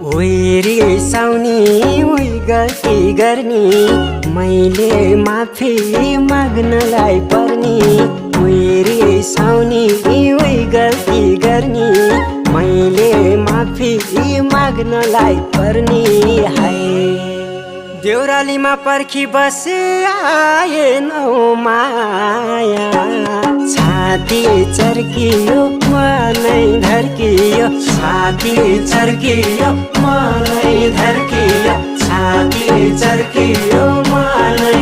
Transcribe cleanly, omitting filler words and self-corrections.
ओइरी साउनी ओइ गल्ती गर्ने मैले माफी माग्नलाई पर्नी। ओइरी साउनी ओइ गल्ती गर्ने मैले माफी माग्नलाई पर्नी। हाय देउरालीमा पर्खी बसे आएनौ माया, छाती चर्कियो मनै धर्कियो, छाती चर्कियो मनै धर्कियो, छाती चर्कियो मनै